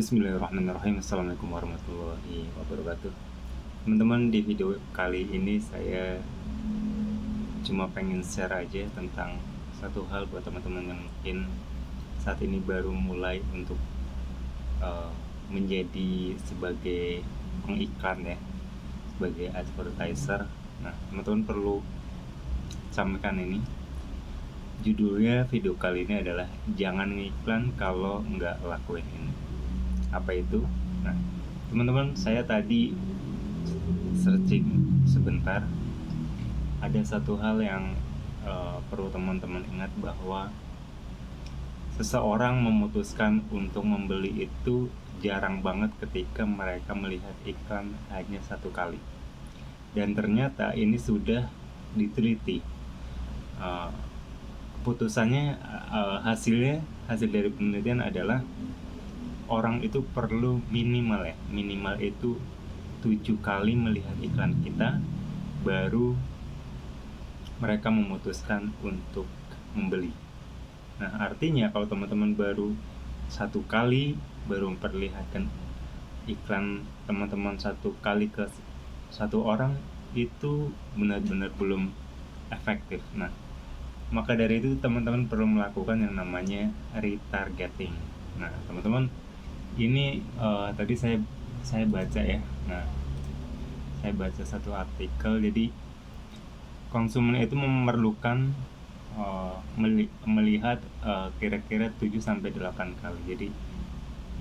Bismillahirrahmanirrahim. Assalamualaikum warahmatullahi wabarakatuh. Teman-teman, di video kali ini saya cuma pengen share aja tentang satu hal buat teman-teman yang mungkin saat ini baru mulai untuk uh, menjadi sebagai pengiklan ya, sebagai advertiser. Nah, teman-teman perlu camkan ini. Judulnya video kali ini adalah jangan ngiklan kalau nggak lakuin ini. Apa itu? Nah, teman-teman, saya tadi searching sebentar. Ada satu hal yang perlu teman-teman ingat, bahwa seseorang memutuskan untuk membeli itu jarang banget ketika mereka melihat iklan hanya satu kali. Dan ternyata ini sudah diteliti. Keputusannya, hasil dari penelitian adalah orang itu perlu minimal itu 7 kali melihat iklan kita baru mereka memutuskan untuk membeli. Nah, artinya kalau teman-teman baru satu kali baru memperlihatkan iklan teman-teman satu kali ke satu orang, itu benar-benar belum efektif. Nah, maka dari itu teman-teman perlu melakukan yang namanya retargeting. Nah, teman-teman, ini tadi saya baca ya. Nah, saya baca satu artikel. Jadi konsumen itu memerlukan melihat kira-kira 7-8 kali. Jadi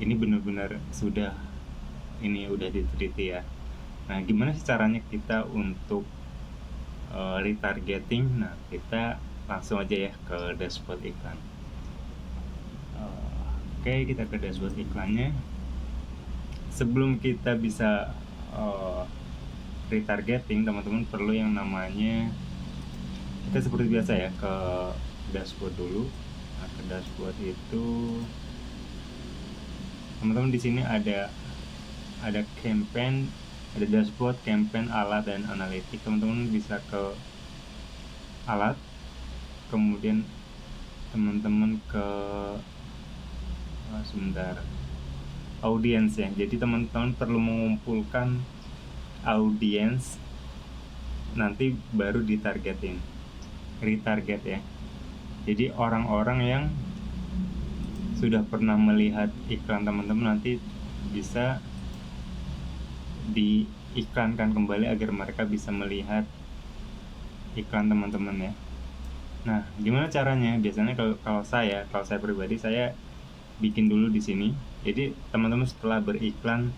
ini benar-benar udah diteliti ya. Nah, gimana sih caranya kita untuk retargeting? Nah, kita langsung aja ya ke dashboard iklan. Oke, kita ke dashboard iklannya. Sebelum kita bisa retargeting, teman-teman perlu yang namanya, kita seperti biasa ya, ke dashboard dulu. Nah, ke dashboard itu teman-teman di sini ada campaign, ada dashboard, campaign, alat, dan analitik. Teman-teman bisa ke alat, kemudian teman-teman ke audiens ya. Jadi teman-teman perlu mengumpulkan audiens, nanti baru retarget ya. Jadi orang-orang yang sudah pernah melihat iklan teman-teman nanti bisa diiklankan kembali agar mereka bisa melihat iklan teman-teman ya. Nah, gimana caranya? Biasanya kalau saya pribadi, saya bikin dulu di sini. Jadi teman-teman setelah beriklan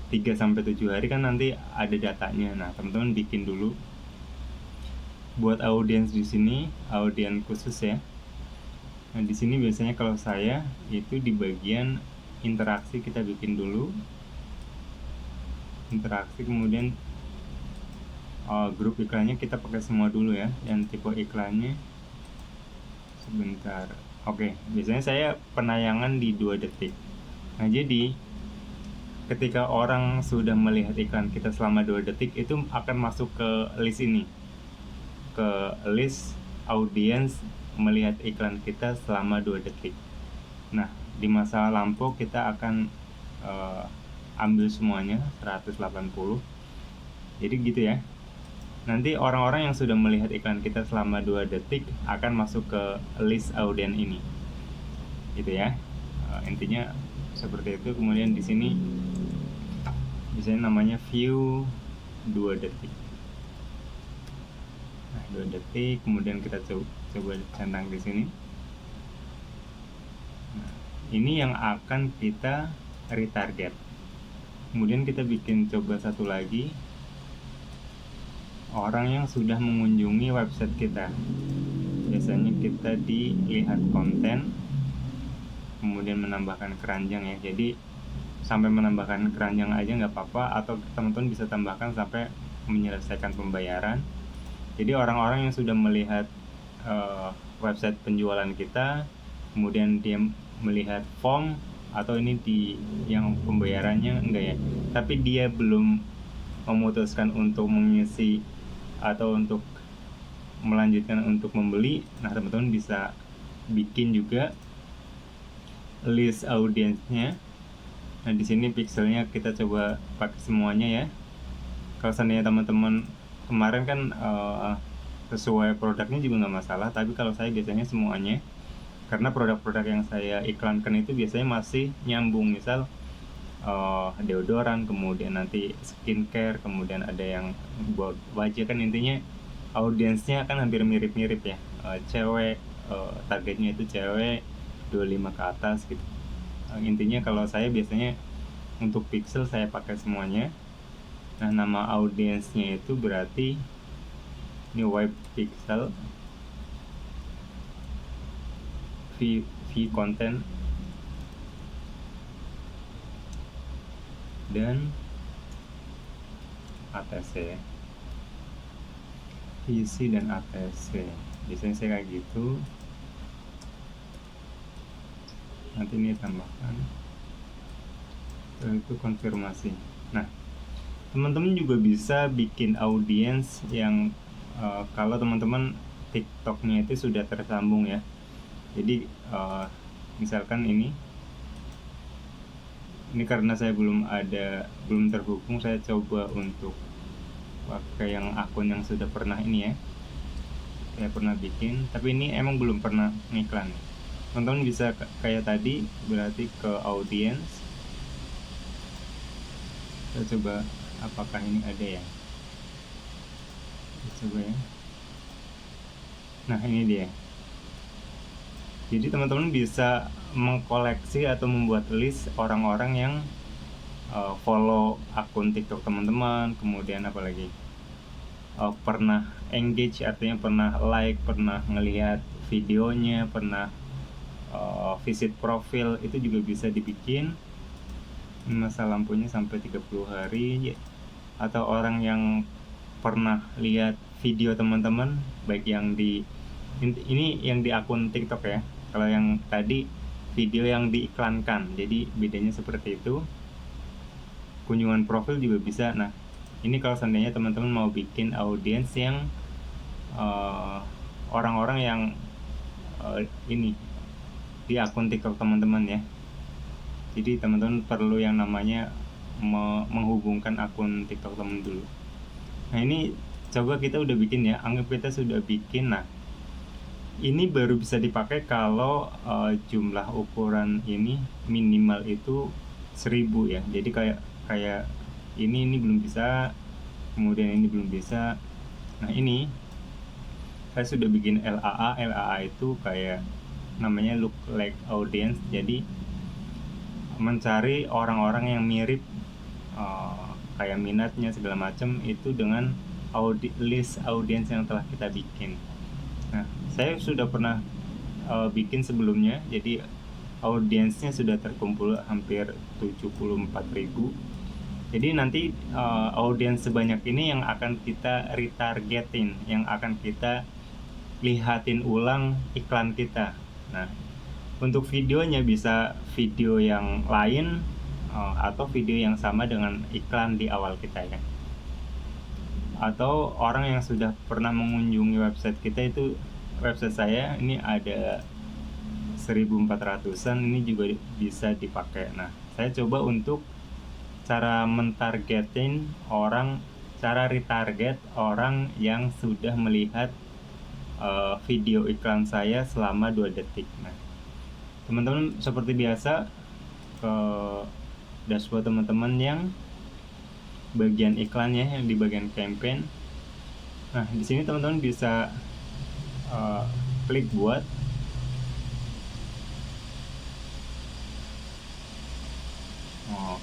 3-7 hari kan nanti ada datanya. Nah, teman-teman bikin dulu buat audiens di sini, audiens khusus ya. Nah, di sini biasanya kalau saya itu di bagian interaksi, kita bikin dulu interaksi, kemudian grup iklannya kita pakai semua dulu ya, dan tipe iklannya sebentar. Oke, biasanya saya penayangan di 2 detik. Nah, jadi ketika orang sudah melihat iklan kita selama 2 detik, itu akan masuk ke list ini, ke list audiens melihat iklan kita selama 2 detik. Nah, di masa lampau kita akan ambil semuanya 180. Jadi gitu ya. Nanti orang-orang yang sudah melihat iklan kita selama 2 detik akan masuk ke list audiens ini, gitu ya. Intinya seperti itu. Kemudian di sini biasanya namanya view 2 detik. Nah, 2 detik, kemudian kita coba centang di sini. Nah, ini yang akan kita retarget. Kemudian kita bikin coba satu lagi, orang yang sudah mengunjungi website kita. Biasanya kita dilihat konten, kemudian menambahkan keranjang ya. Jadi sampai menambahkan keranjang aja nggak apa-apa, atau teman-teman bisa tambahkan sampai menyelesaikan pembayaran. Jadi orang-orang yang sudah melihat website penjualan kita, kemudian dia melihat form, atau ini yang pembayarannya enggak ya, tapi dia belum memutuskan untuk mengisi atau untuk melanjutkan untuk membeli. Nah, teman-teman bisa bikin juga list audiensnya Nah, di sini pixelnya kita coba pakai semuanya ya. Kalau seandainya teman-teman kemarin kan sesuai produknya juga nggak masalah, tapi kalau saya biasanya semuanya, karena produk-produk yang saya iklankan itu biasanya masih nyambung. Misal deodoran, kemudian nanti skincare, kemudian ada yang buat wajah, kan intinya audiensnya kan hampir mirip-mirip ya. Cewek, targetnya itu cewek 25 ke atas gitu. Intinya kalau saya biasanya untuk pixel saya pakai semuanya. Nah, nama audiensnya itu berarti ini web pixel v content dan ATC, visi dan ATC. Biasanya saya kayak gitu. Nanti ini tambahkan, itu konfirmasi. Nah, teman-teman juga bisa bikin audiens yang kalau teman-teman TikToknya itu sudah tersambung ya. Jadi misalkan ini karena saya belum terhubung, saya coba untuk pakai yang akun yang sudah pernah ini ya, saya pernah bikin, tapi ini emang belum pernah ngiklan. Teman-teman bisa kayak tadi, berarti ke audience. Saya coba apakah ini ada ya, kita coba ya. Nah, ini dia. Jadi teman-teman bisa mengkoleksi atau membuat list orang-orang yang follow akun TikTok teman-teman, kemudian apalagi pernah engage, artinya pernah like, pernah ngelihat videonya, pernah visit profil, itu juga bisa dibikin. Masa lampunya sampai 30 hari. Atau orang yang pernah lihat video teman-teman, baik yang di ini yang di akun TikTok ya. Kalau yang tadi video yang diiklankan, jadi bedanya seperti itu. Kunjungan profil juga bisa. Nah, ini kalau seandainya teman-teman mau bikin audiens yang orang-orang yang ini di akun TikTok teman-teman ya. Jadi teman-teman perlu yang namanya menghubungkan akun TikTok teman dulu. Nah, ini coba kita udah bikin ya, anggap kita sudah bikin. Nah, ini baru bisa dipakai kalau jumlah ukuran ini minimal itu 1000 ya. Jadi kayak ini belum bisa, kemudian ini belum bisa. Nah, ini saya sudah bikin LAA itu kayak namanya look like audience. Jadi mencari orang-orang yang mirip, kayak minatnya segala macam itu dengan list audience yang telah kita bikin. Nah, saya sudah pernah bikin sebelumnya, jadi audiensnya sudah terkumpul hampir 74.000. Jadi nanti audiens sebanyak ini yang akan kita retargetin, yang akan kita lihatin ulang iklan kita. Nah, untuk videonya bisa video yang lain atau video yang sama dengan iklan di awal kita ya. Atau orang yang sudah pernah mengunjungi website kita, itu website saya ini ada 1400-an, ini juga bisa dipakai. Nah, saya coba untuk cara mentargetin orang, cara retarget orang yang sudah melihat video iklan saya selama 2 detik. Nah, teman-teman seperti biasa ke dashboard teman-teman yang bagian iklannya, yang di bagian campaign. Nah, di sini teman-teman bisa klik buat.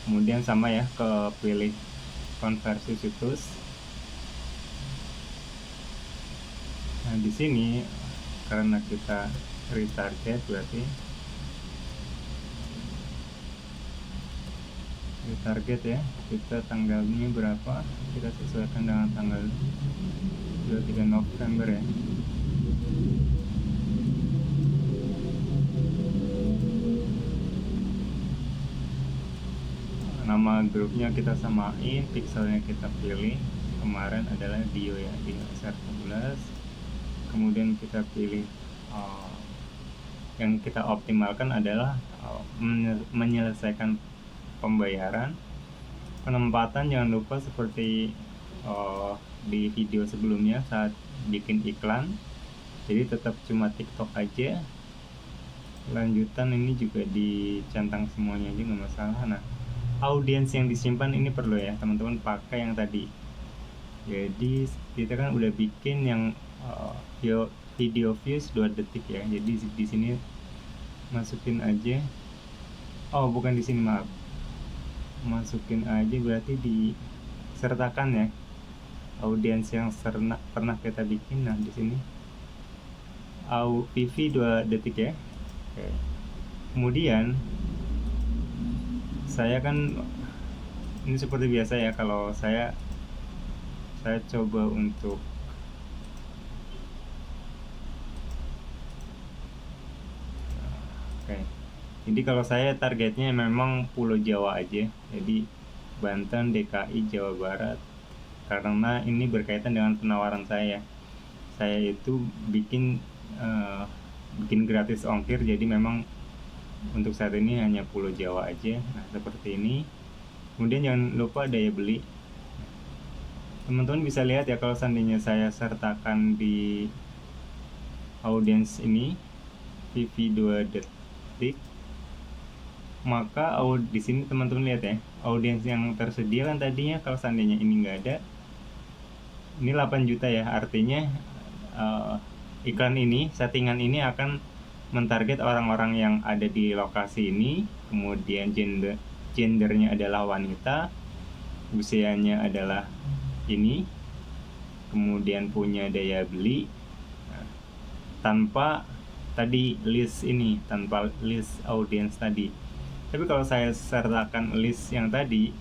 Kemudian sama ya, ke pilih konversi situs. Nah, di sini karena kita retarget, berarti retarget ya, kita tanggalnya berapa, kita sesuaikan dengan tanggal 23 November ya. Nama grupnya kita samain, pixelnya kita pilih. Kemarin adalah Dio ya, di SR11. Kemudian kita pilih yang kita optimalkan adalah menyelesaikan pembayaran. Penempatan jangan lupa seperti di video sebelumnya saat bikin iklan, jadi tetap cuma TikTok aja. Lanjutan ini juga dicentang semuanya aja nggak masalah. Nah, audiens yang disimpan ini perlu ya teman-teman pakai yang tadi. Jadi kita kan udah bikin yang video views 2 detik ya, jadi di sini masukin aja, oh bukan di sini, maaf, masukin aja berarti disertakan ya audiens yang pernah kita bikin. Nah di sini PV 2 detik ya. Oke. Kemudian saya kan ini seperti biasa ya, kalau saya coba untuk oke. Jadi kalau saya targetnya memang Pulau Jawa aja, jadi Banten, DKI, Jawa Barat, karena ini berkaitan dengan penawaran saya. Saya itu bikin gratis ongkir, jadi memang untuk saat ini hanya Pulau Jawa aja. Nah seperti ini. Kemudian jangan lupa daya beli. Teman-teman bisa lihat ya, kalau seandainya saya sertakan di audiens ini PV 2 detik, maka di sini teman-teman lihat ya, audiens yang tersedia kan tadinya kalau seandainya ini nggak ada, ini 8 juta ya, artinya iklan ini, settingan ini akan mentarget orang-orang yang ada di lokasi ini, kemudian gendernya adalah wanita, usianya adalah ini, kemudian punya daya beli, tanpa tadi list ini, tanpa list audiens tadi. Tapi kalau saya sertakan list yang tadi,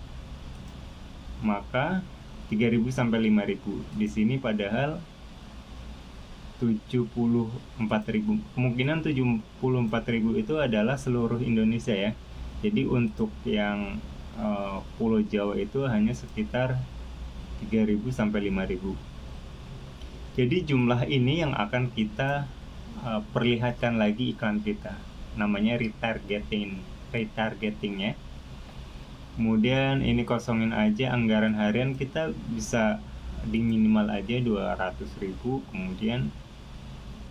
maka 3.000 sampai 5.000 di sini, padahal 74.000. Kemungkinan 74.000 itu adalah seluruh Indonesia ya. Jadi untuk yang Pulau Jawa itu hanya sekitar 3.000 sampai 5.000. Jadi jumlah ini yang akan kita perlihatkan lagi iklan kita. Namanya retargeting ya. Kemudian ini kosongin aja, anggaran harian kita bisa di minimal aja 200.000. Kemudian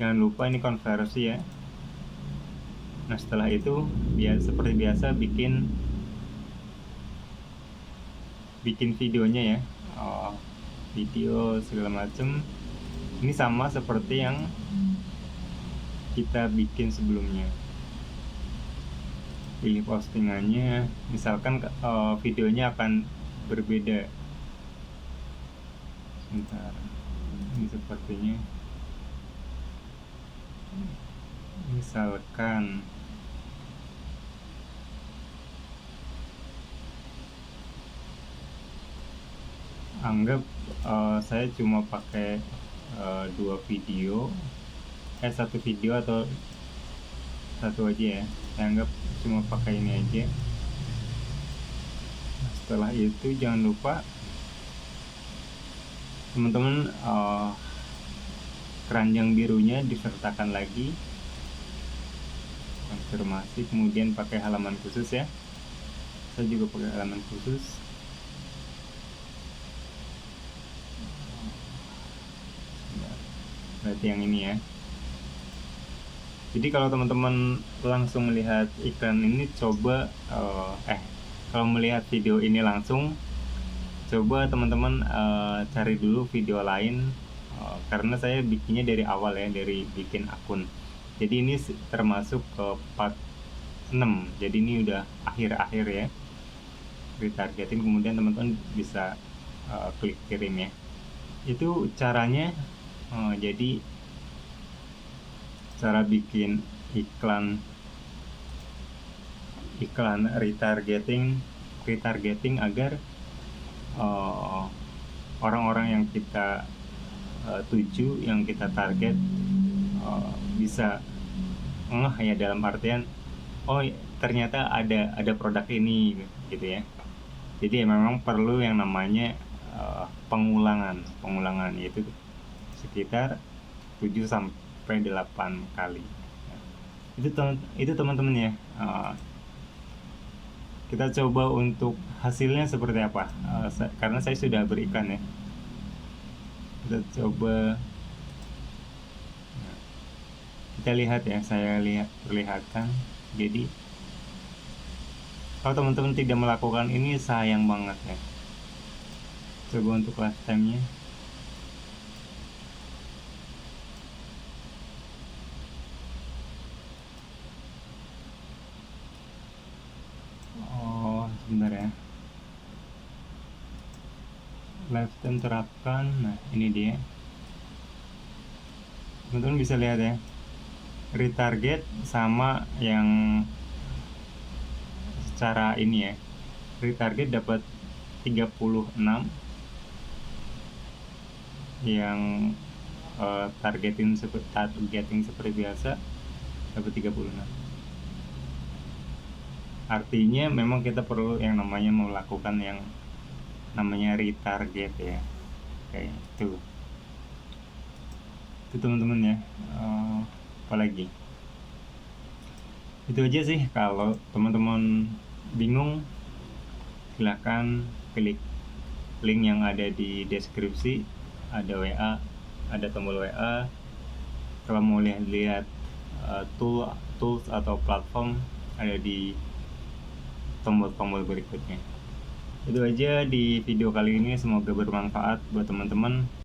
jangan lupa ini konversi ya. Nah setelah itu seperti biasa bikin videonya ya, video segala macem. Ini sama seperti yang kita bikin sebelumnya. Pilih postingannya, misalkan videonya akan berbeda. Sebentar, ini sepertinya misalkan anggap saya cuma pakai 2 video, satu video atau satu aja ya, saya anggap cuma pakai ini aja. Nah, setelah itu jangan lupa teman-teman keranjang birunya disertakan lagi, konfirmasi, kemudian pakai halaman khusus ya. Saya juga pakai halaman khusus. Berarti yang ini ya. Jadi kalau teman-teman langsung melihat iklan ini, coba kalau melihat video ini langsung, coba teman-teman cari dulu video lain, karena saya bikinnya dari awal ya, dari bikin akun. Jadi ini termasuk ke part 6, jadi ini udah akhir-akhir ya retargeting. Kemudian teman-teman bisa klik kirim ya. Itu caranya. Jadi cara bikin iklan retargeting agar orang-orang yang kita tuju, yang kita target bisa ngeh ya, dalam artian oh ternyata ada produk ini gitu ya. Jadi memang perlu yang namanya pengulangan, yaitu sekitar 7 sampai 8 kali. Itu teman-teman ya. Kita coba untuk hasilnya seperti apa. Karena saya sudah berikan ya, kita coba. Nah, kita lihat ya, saya perlihatkan. Jadi kalau teman-teman tidak melakukan ini sayang banget ya. Coba untuk lifetime-nya. Oh, sebentar ya. Lifetime terapkan. Nah, ini dia. Teman-teman bisa lihat ya. Retarget sama yang secara ini ya. Retarget dapat 36, yang targeting seperti biasa dapat 36. Artinya memang kita perlu yang namanya melakukan yang namanya retarget ya, kayak itu teman-teman ya. Apalagi itu aja sih. Kalau teman-teman bingung, silahkan klik link yang ada di deskripsi, ada WA, ada tombol WA. Kalau mau lihat tools atau platform, ada di tombol-tombol berikutnya. Itu aja di video kali ini, semoga bermanfaat buat teman-teman.